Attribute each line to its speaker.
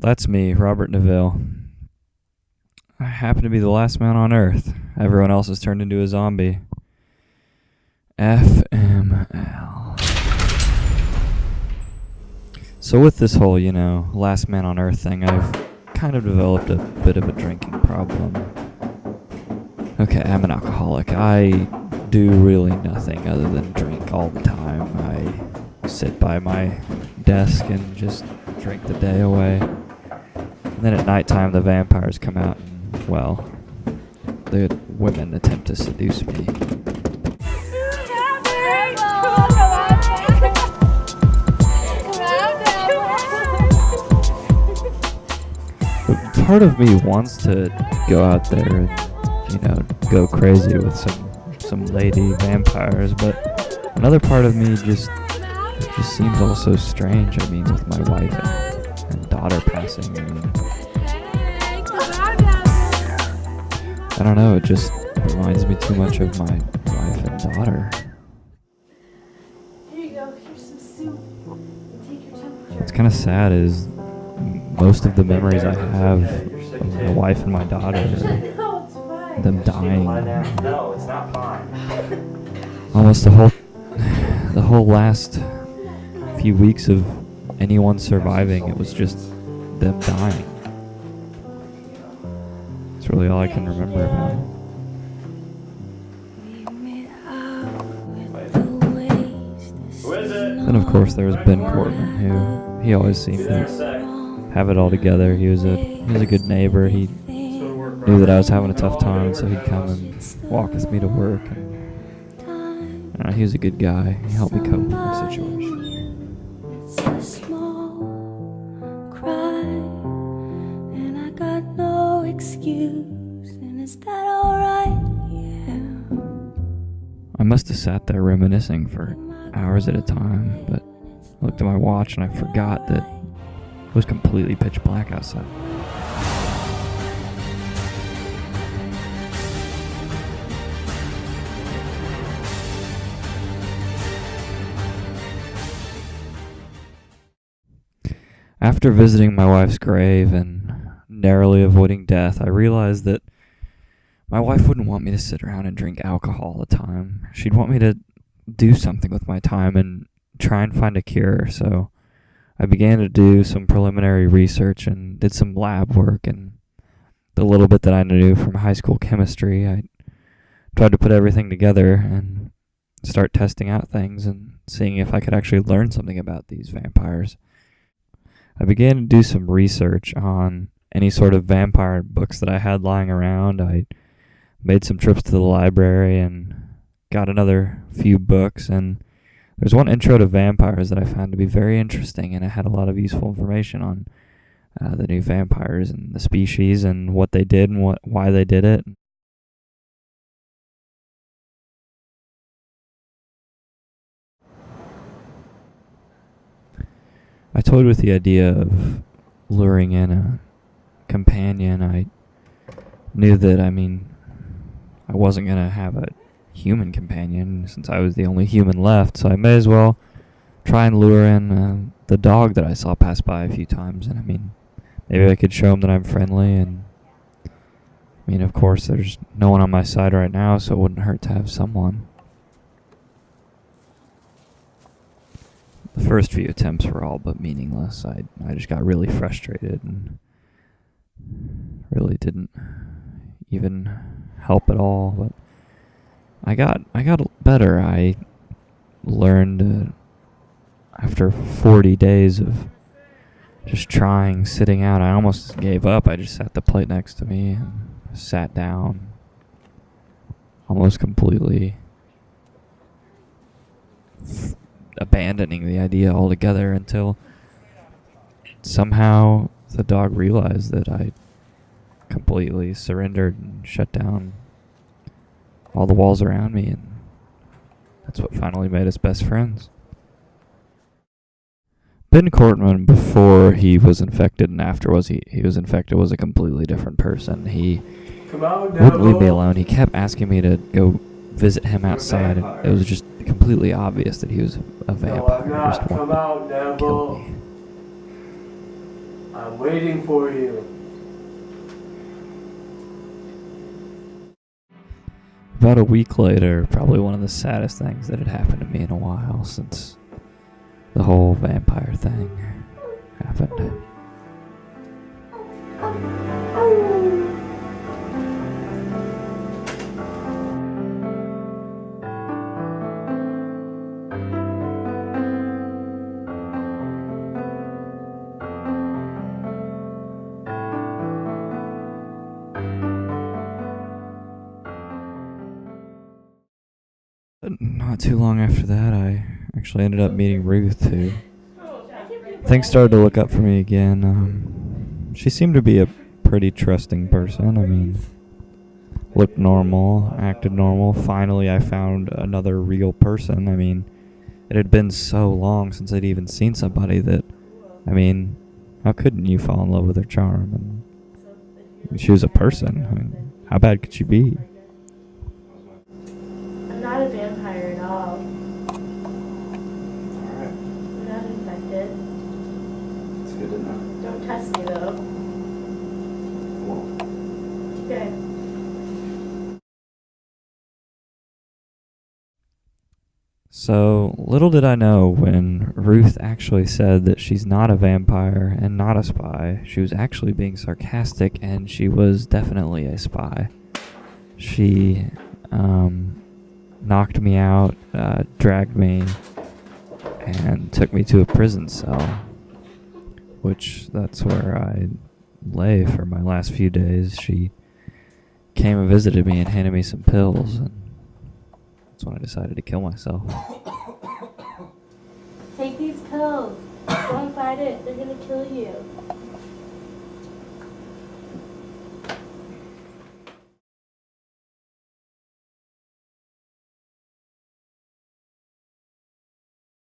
Speaker 1: That's me, Robert Neville. I happen to be the last man on Earth. Everyone else has turned into a zombie. FML. So with this whole, last man on Earth thing, I've kind of developed a bit of a drinking problem. Okay, I'm an alcoholic. I do really nothing other than drink all the time. I sit by my desk and just drink the day away. And then at nighttime, the vampires come out and, well, the women attempt to seduce me. But part of me wants to go out there and, go crazy with some lady vampires, but another part of me just seems all so strange. I mean, with my wife and daughter passing, I don't know, it just reminds me too much of my wife and daughter.
Speaker 2: Here you go, here's some soup. Take your temperature.
Speaker 1: What's kind of sad is most of the memories I have of my wife and my daughter are them dying.
Speaker 3: No, it's not fine.
Speaker 1: Almost the whole last few weeks of anyone surviving, it was just them dying. That's really all I can remember about it.
Speaker 3: Who is it?
Speaker 1: Then of course there was Ben Cortman, who he always seemed to have it all together. He was a good neighbor. He knew that I was having a tough time, so he'd come and walk with me to work. And he was a good guy. He helped me cope with the situation.
Speaker 2: It's a small cry, and I got no excuse. And is that alright? Yeah.
Speaker 1: I must have sat there reminiscing for hours at a time, but I looked at my watch and I forgot that it was completely pitch black outside. After visiting my wife's grave and narrowly avoiding death, I realized that my wife wouldn't want me to sit around and drink alcohol all the time. She'd want me to do something with my time and try and find a cure. So I began to do some preliminary research and did some lab work, and the little bit that I knew from high school chemistry, I tried to put everything together and start testing out things and seeing if I could actually learn something about these vampires. I began to do some research on any sort of vampire books that I had lying around. I made some trips to the library and got another few books, and there's one intro to vampires that I found to be very interesting, and it had a lot of useful information on the new vampires and the species and what they did and why they did it. I toyed with the idea of luring in a companion. I knew that, I wasn't going to have a human companion since I was the only human left, so I may as well try and lure in the dog that I saw pass by a few times. And maybe I could show him that I'm friendly, and of course there's no one on my side right now, so it wouldn't hurt to have someone. The first few attempts were all but meaningless. I just got really frustrated and really didn't even help at all. But I got better. I learned after 40 days of just trying, sitting out, I almost gave up. I just sat the plate next to me and sat down, almost completely abandoning the idea altogether, until somehow the dog realized that I completely surrendered and shut down all the walls around me, and that's what finally made us best friends. Ben Cortman, before he was infected and after he was infected, was a completely different person. He wouldn't leave me alone. He kept asking me to go visit him outside, and it was just completely obvious that he was a vampire. He just wanted to kill me.
Speaker 4: I'm waiting for you.
Speaker 1: About a week later, probably one of the saddest things that had happened to me in a while since the whole vampire thing happened. Not too long after that, I actually ended up meeting Ruth, who things started to look up for me again. She seemed to be a pretty trusting person. I mean, looked normal, acted normal. Finally, I found another real person. I mean, it had been so long since I'd even seen somebody that, I mean, how couldn't you fall in love with her charm? And she was a person. I mean, how bad could she be?
Speaker 5: I'm not a vampire at all.
Speaker 4: Alright.
Speaker 5: I'm not infected.
Speaker 4: It's good to know.
Speaker 5: Don't test me though.
Speaker 4: Well,
Speaker 5: Okay.
Speaker 1: So, little did I know when Ruth actually said that she's not a vampire and not a spy, she was actually being sarcastic, and she was definitely a spy. She knocked me out, dragged me, and took me to a prison cell, which that's where I lay for my last few days. She came and visited me and handed me some pills, and that's when I decided to kill myself.
Speaker 5: Take these pills. Don't fight it. They're gonna kill you.